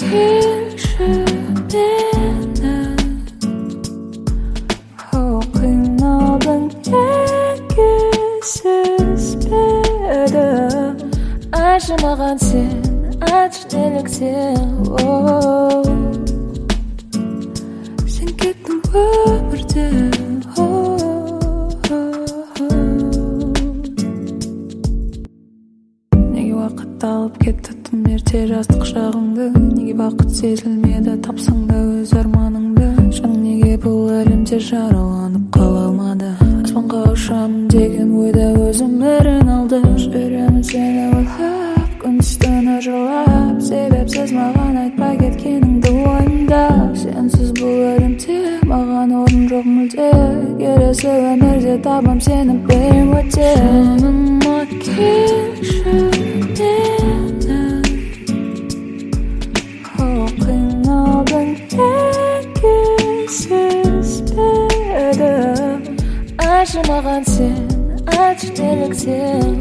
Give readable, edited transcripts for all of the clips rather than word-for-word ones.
келші менің қиналдың екісізбеді айтшы маған сен айтшы неліктен сен кеттің өмірден неге уақыт алып кетті тым ерте жастық шағыңды неге бақыт сезілмеді тапсаң да өз арманыңды жаның неге бұл әлемде жараланып қала алмады аспанға ұшамын деген ойда өз өмірін алды жүремін сені ойлап күндіз-түні жырлап себепсіз маған айтпай кеткеніңді ойымда сенсіз бұл әлемде маған орын жоқ мүлде келесі өмірде табам сені берем өте жаныма келші менің қиналдың екісізбеді айтшы маған сен айтшы неліктен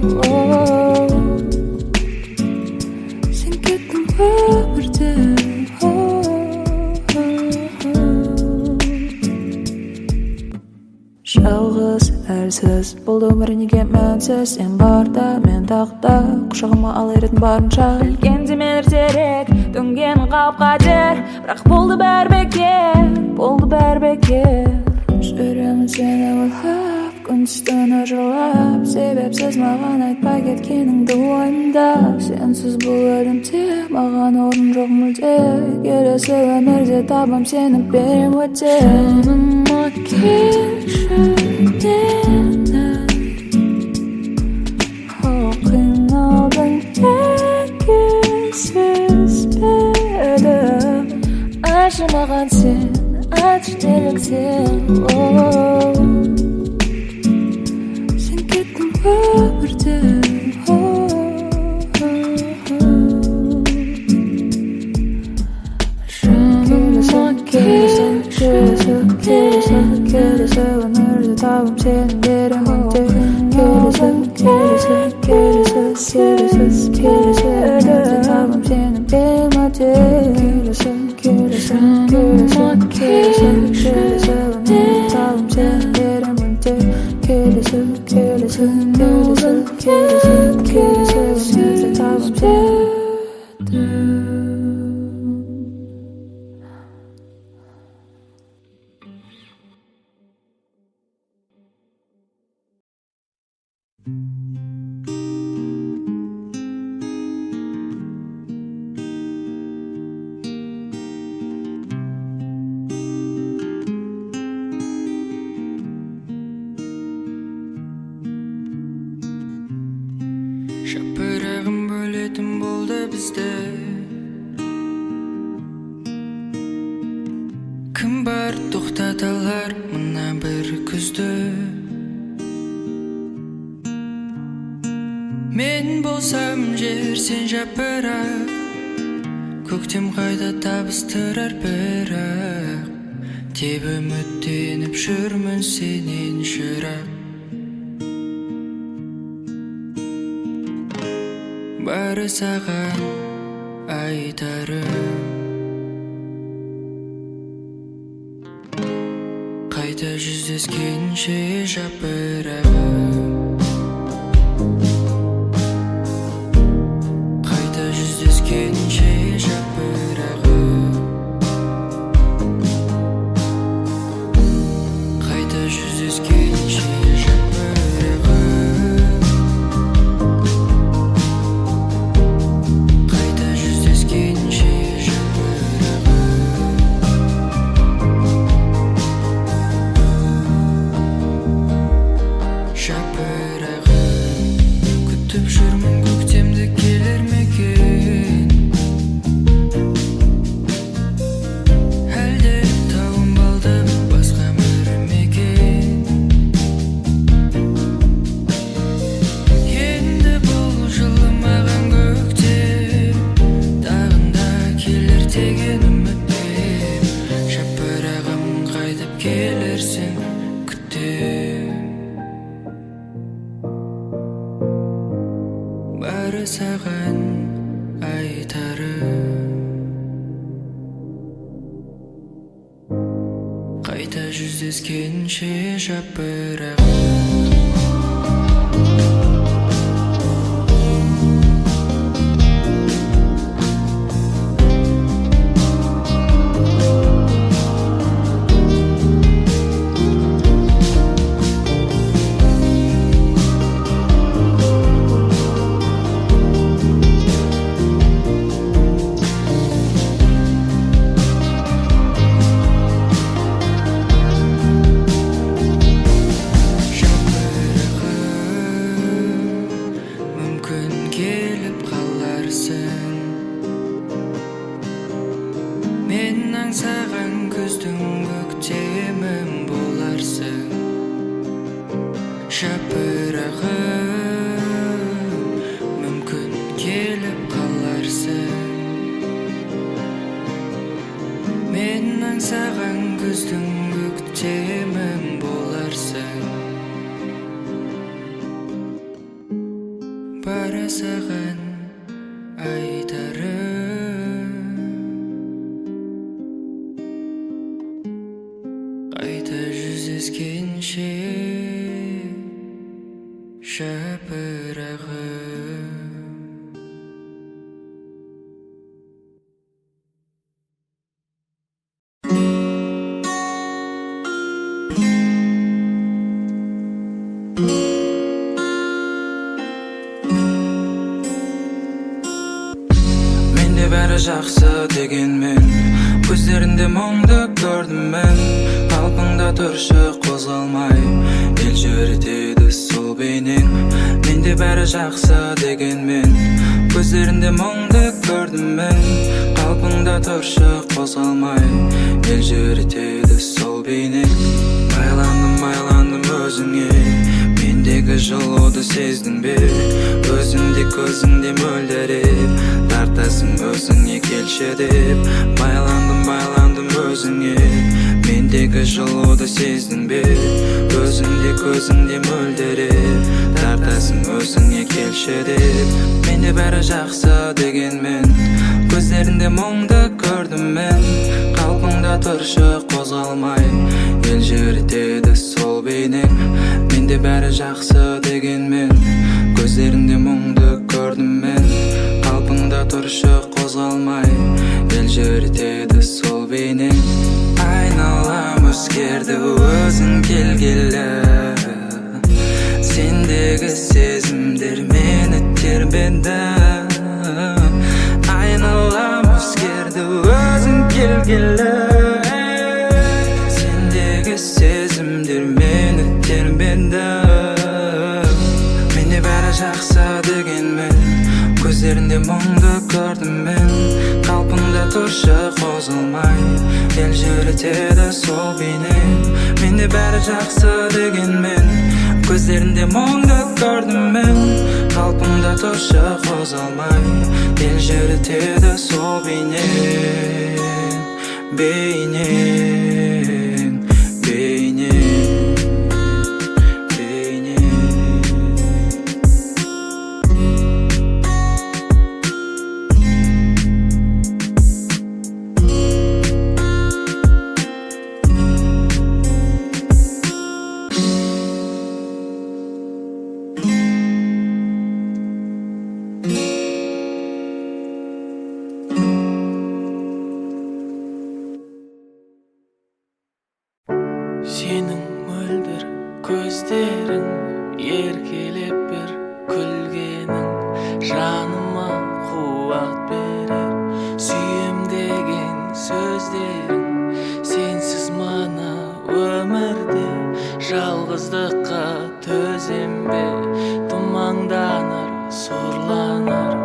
сен кеттің өмірден жалғыз әлсіз бұл өмір неге мәнсіз сен барда мен тақта құшағыма ала еретін барынша білгенде мен ертерек төнгенім қауіп қатер бірақ болды бәрі бекер жүремін сені ойлап күндіз-түні жырлап себепсіз маған айтпай кеткеніңді ойымда сенсіз бұл әлемде маған орын жоқ мүлде келесі өмірде табам сені берем өте жаныма келші менің қиналдың екісізбеді айтшы маған сен айтшы неліктен сен кеттің өмірден жаныма келесі өмірде табам сені берем өте келесі өмірде табам сені берем өте жаныма келші өмірде табам сені берем өте келесі өмірде табам сені шапырағым бөлетін болды бізді кім бар тоқтата алар мына бір күзді мен болсам жер сен жапырақ көктем қайда табыстырар бірақ деп үміттеніп жүрмін сенен жырақ бары саған айтарым қайта жүздескенше жапырағым қайта жүздескенше жапырағым қайта жүздескенше бары саған айтарым ескенше жапырағы. Мен аңсаған күздің көктемім боларсың. Жапырағым, мүмкін келіп қаларсың. Мен аңсаған күздің көктемім боларсың. Бара саған айтарым, қайта жүздескенше жапырағым. Менде бәрі жақсы дегенмен, көздерінде мұңды көрдім мен. Қалпыңда тұршы қозғалмай, ел жүретеді сол бейнең. Менде бәрі жақсы дегенмен, көздерінде мұңды көрдім мен. Қалпыңда тұршы қозғалмай, ел жүретеді сол бейнең. Байландым өзіңе, мендегі жылуды сездің бе? Өзіңде көзіңде мөлдіреп, тартасың өзіңе келші деп. Байландым өзіңе, мендегі жылуды сездің бе? Өзіңде көзіңде мөлдіреп, тартасың өзіңе келші деп. Менде бәрі жақсы дегенмен, көздерінде мұңды көрдім мен. Қалпыңда тұршы қозғалмай, ел жүретеді сол бейнең. Менде бәрі жақсы дегенмен, көздерінде мұңды көрдім мен. Қалпыңда тұршы қозғалмай, ел жүретеді сол бейнең. Айналам өзгерді өзің келгелі, сендегі сезімдер мені тербеді. Айналам өзгерді өзің келгелі, сендегі сезімдер мені тербеді. Менде бәрі жақсы дегенмен, көздерінде мұңды көрдім мен. Қалпыңда тұршы қозғалмай, ел жүретеді сол бейнең. Менде бәрі жақсы дегенмен, көздерінде мұңды көрдім мен. Қалпыңда тұршы қозғалмай, ел жүретеді сол бейнең. Бейнең, бейнең, бейнең. Сенің мөлдір көздерің, еркелеп бір күлгенің жаныма қуат берер. Сүйем деген сөздерің, сенсіз мана өмірде жалғыздыққа төзем бе? Тұманданар, сорланар,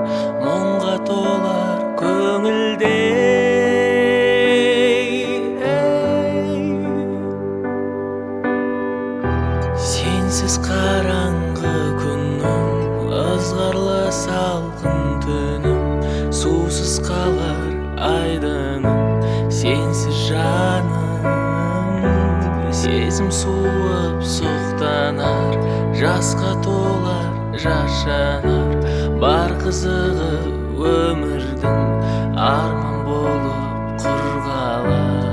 мұңға толар көңілде. Сенсіз қараңғы күнім, ызғарлы салқын түнім, сусыз қалар айдыным. Сенсіз жаным, сезім суып сұқтанар, жасқа толар жас жанар. Бар қызығы өмірдің арман болып құр қалар.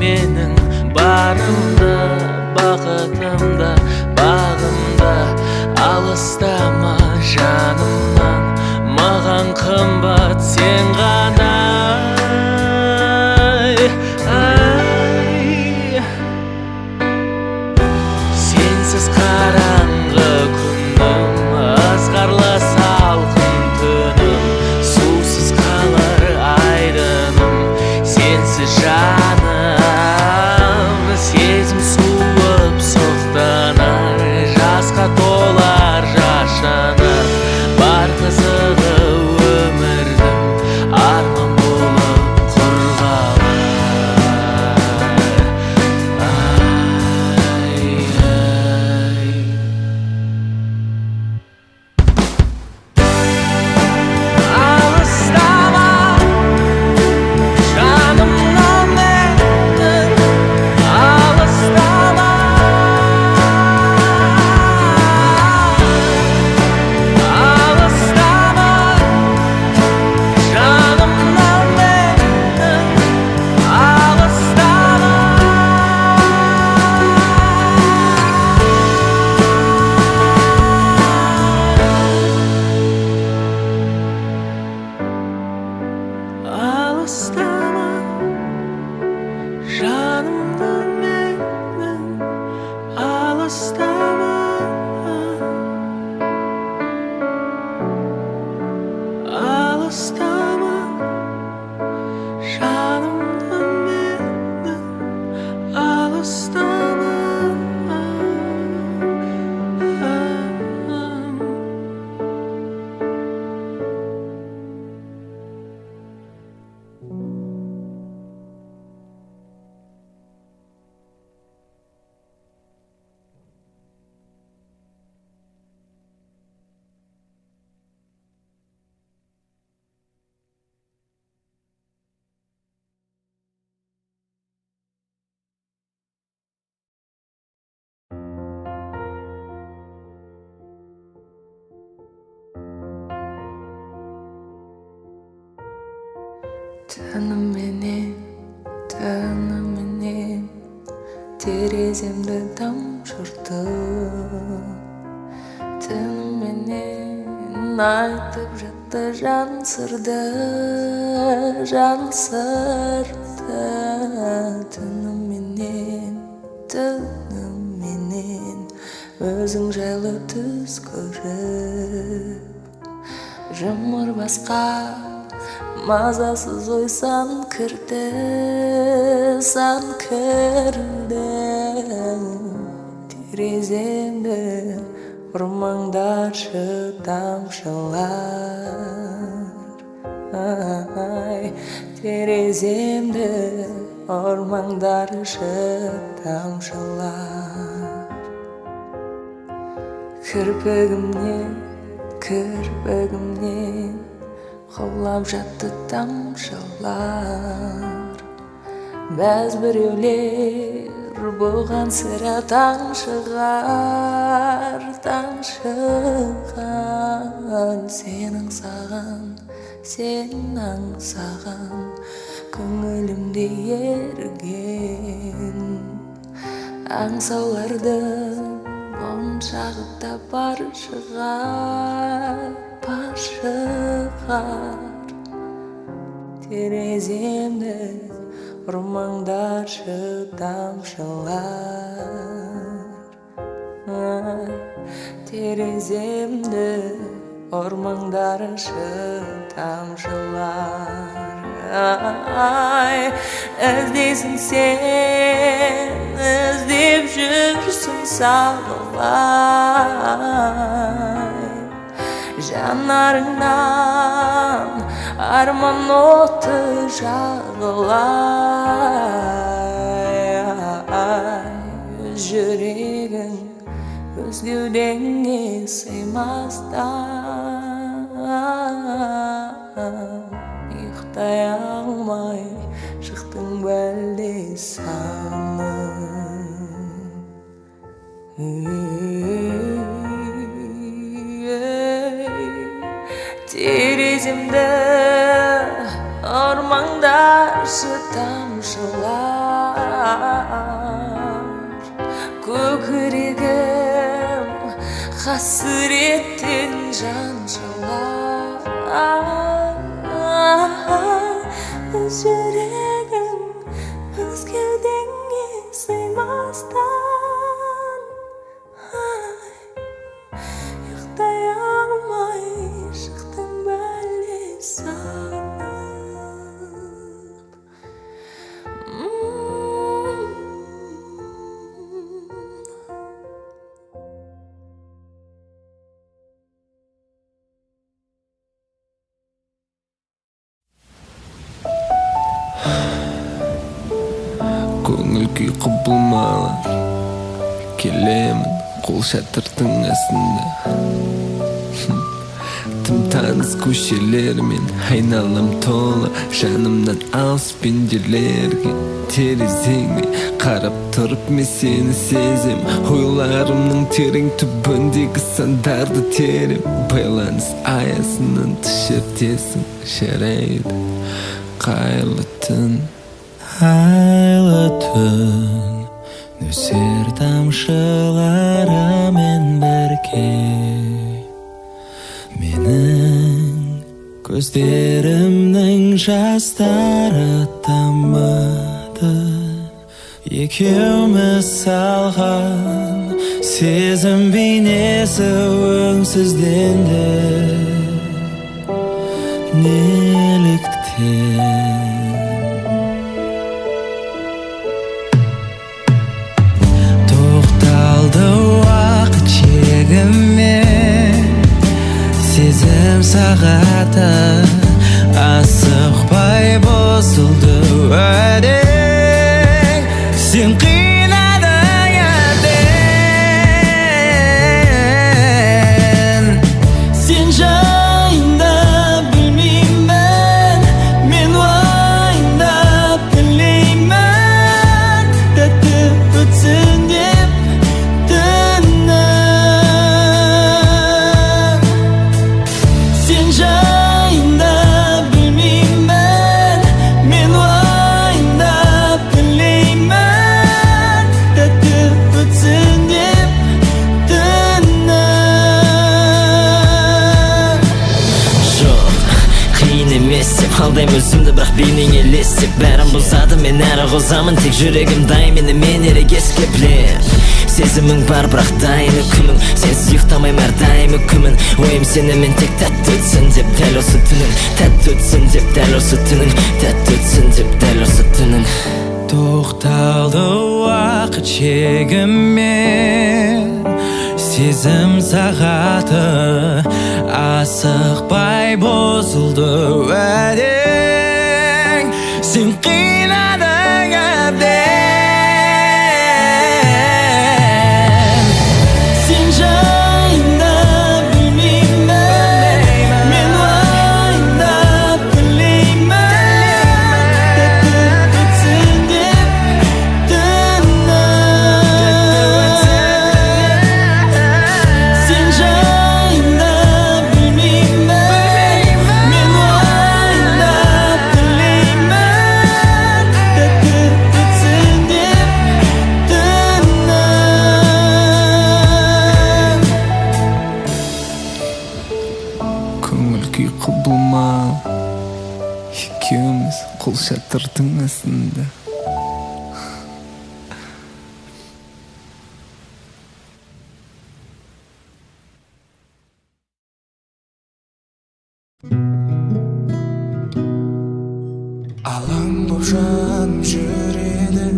менің барымда, бақытымда, бағымда. Алыстама жанымнан, маған қымбат сен ғана. Сенсіз қараңғы күнім, ызғарлы салқын түнім, сусыз қалар айдыным. Сенсіз жаным, сезім суып соқтанар, жасқа толар жашанар. Бар қызығы өмірдің арман болып құр қалар. Алыстама жанымнан менің, алыстама. Алыстама жанымнан менің, алыстама. Алыстама жанымнан менің, алыстама. Алыстама жанымнан менің, алыстама. Тыным тереземді тамшырды. Тыным айтып жатты жан сырды, жан сырды. Тыным өзің жайлы түс көріп, жұмыр басқа мазасыз ой сан кірді, сан кірді. Тереземді ұрмаңдаршы тамшылар. Тереземді ұрмаңдаршы тамшылар. Кірпігімнен құлап жатты тамшылар. Бәз біреулер бұған сірә таң шығар. Сен аңсаған көңілімде ерген аңсаулардың моншағы да бар шығар. Тереземді ұрмаңдаршы тамшылар. Тереземді ұрмаңдаршы тамшылар. Іздейсің сен, іздеп жүрсің сағылай. Жанарыңнан арман оты жағылай. Жүрегің өз кеудеңе сыймастан ұйықтай алмай шықтың бәлде тереземді ормаңдаршы тамшылар. öz yüreğin özgüdenge sığmastan yıktay almay çıktım belli sanıp Көңіл күй құбылмалы келемін қол шатырдың астында тым таныс көшелермен айналам толы жанымнан алыс пенделерге терезеңе қарап тұрып мен сені сезем ойларымның терең түбіндегі сандарды терем байланыс аясынан тыс жердесің жарайды қайырлы түн айлы түн нөсер тамшыларымен бірге менің көздерімнің жастары тамады екеуміз салған сезім бейнесі өңсізденді неліктен уақыт шегіме сезім сағаты асықпай бұзылды уәдең сен қинадың әбден сен жайында білмеймін мен уайымдап тілеймін тәтті өтсін деп алдайм өзімді бірақ бейнең елестеп бәрін бұзады мен әрі қозамын тек жүрегім дайын мен ерегеске білем сезімің бар бірақ дайын үкімің сенсіз ұйықтамайм әрдайым үкімін ойым сенімен тек тәтті өтсін деп дәл осы түнің тәтті өтсін деп дәл осы түнің тәтті өтсін деп дәл осы түнің тоқталды уақыт шегіме сезім сағаты асықпай бұзылды уәдең сен қинадың әбден сен жайында білмеймін мен уайымдап тілеймін тәтті өтсін деп түнің сен жайында білмеймін мен уайымдап тілеймін тәтті өтсін деп түнің көңіл күй құбылмалы екеуміз қол шатырдың астында алаң боп жаным жүреді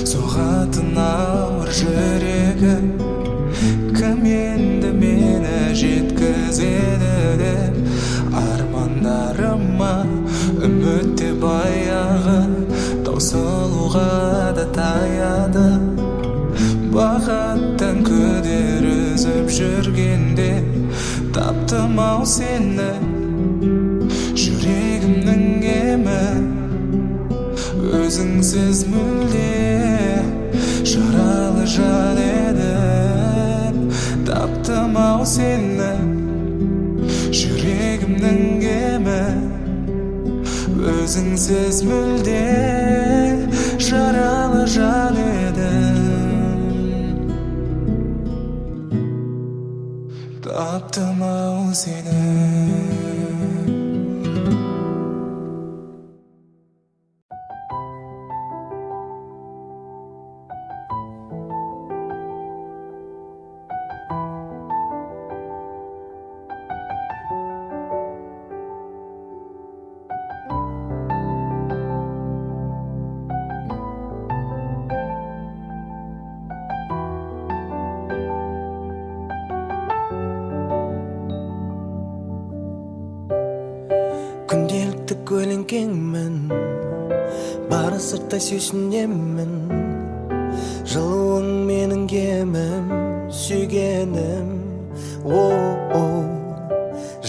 соғатын ауыр жүрегі кім енді мені жеткізеді деп армандарыма үміт те баяғы таусылуға да таяды бақыттан күдер үзіп жүргенде таптым ау сені жүрегімнің емі өзіңсіз мүлде жаралы жан едім таптым ау сені жүрегімнің емі өзіңсіз мүлде жаралы жан едім таптым ау сені көлеңкеңмін бары сырттай сүйсінемін жылуың менің кемім сүйгенім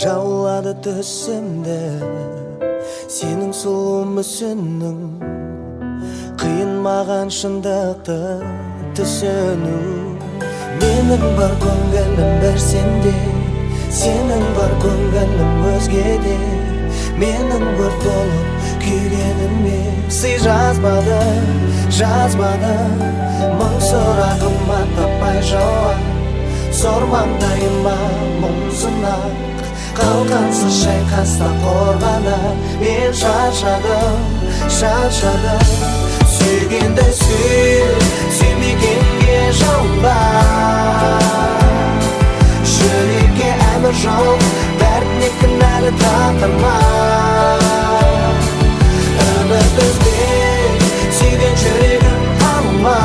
жаулады түсімді сенің сұлу мүсінің қиын маған шындықты түсіну менің бар көңілім бір сенде сенің бар көңілім өзгеде менің өрт болып күйгеніме сый жазбады мың сұрағыма таппай жауап сормаңдайыма мұңсынақ қалқансыз шайқаста қорғана мен шаршадым сүйгенді сүймегенге жалынба жүрекке әмір жоқ бәріне кінәлі тағдырма үміт үзбей сүйген жүрегім қалмас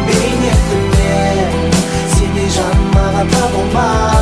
бейнетімнен сендей жан маған табылмас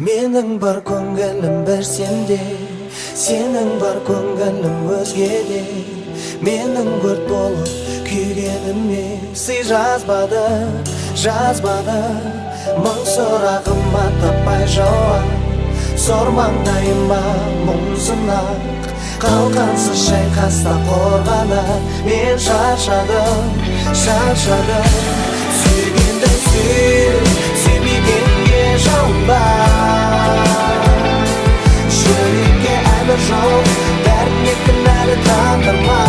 менің бар көңілім бір сенде сенің бар көңілім өзгеде менің өрт болып күйгеніме сый жазбады мың сұрағыма таппай жауап сормаңдайыма мұңсынақ қалқансыз шайқаста қорғана мен шаршадым сүйгенді сүймегенге жалынба жүрекке әмір жоқ бәріне кінәлі тағдырма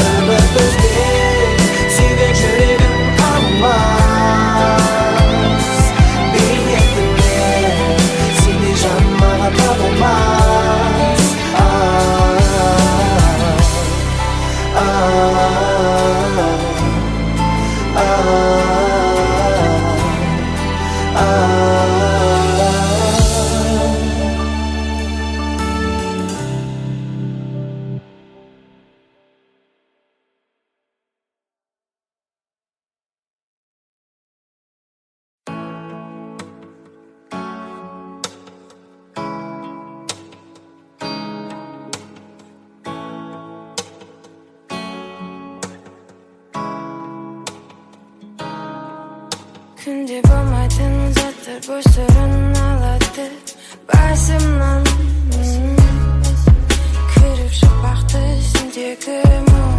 үміт үзбей сүйген жүрегім қалмас бейнетімнен сендей жан маған табылмас Күнде болмайтын заттар бос орын алады басымнан кіріп шықпақты сендегі мұң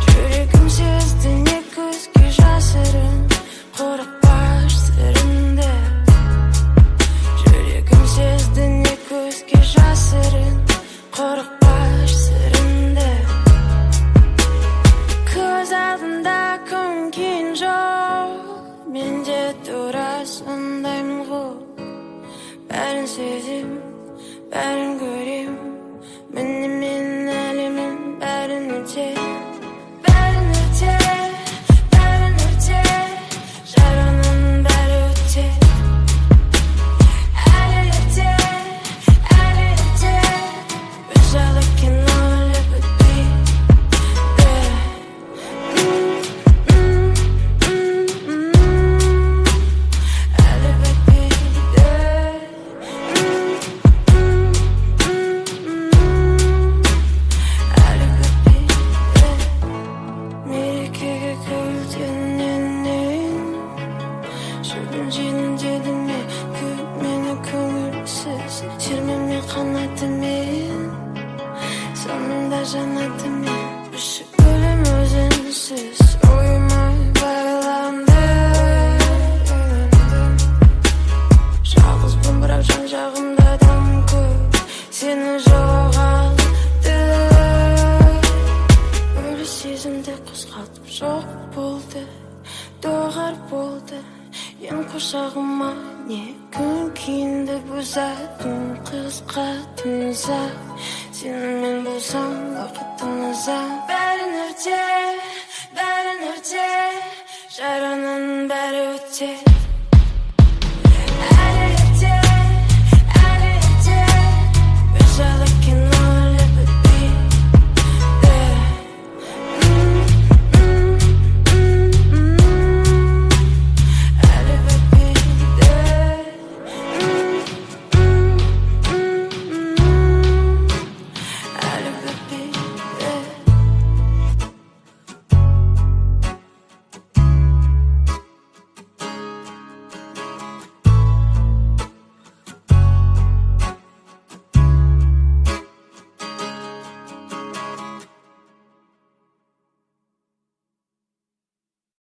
жүрегім сезді не көзге жасырын қорықпаш сырымды жүрегім сезді не көзге жасырын қорықпаш сырымды көз алдында көмген жоқ менде тура сондаймын ғой бәрін сезем бәрін көрем міне мен әлемім бәрін өте жараның бәрі өте әлі өте өз жайлы кино іліп өтпейді әлі бітпейді Kuşağıma ne gün kiyindi bu zatın kızqa tınıza Senin men bulsam vakıtınıza Bärin örte, şaranın bäri öte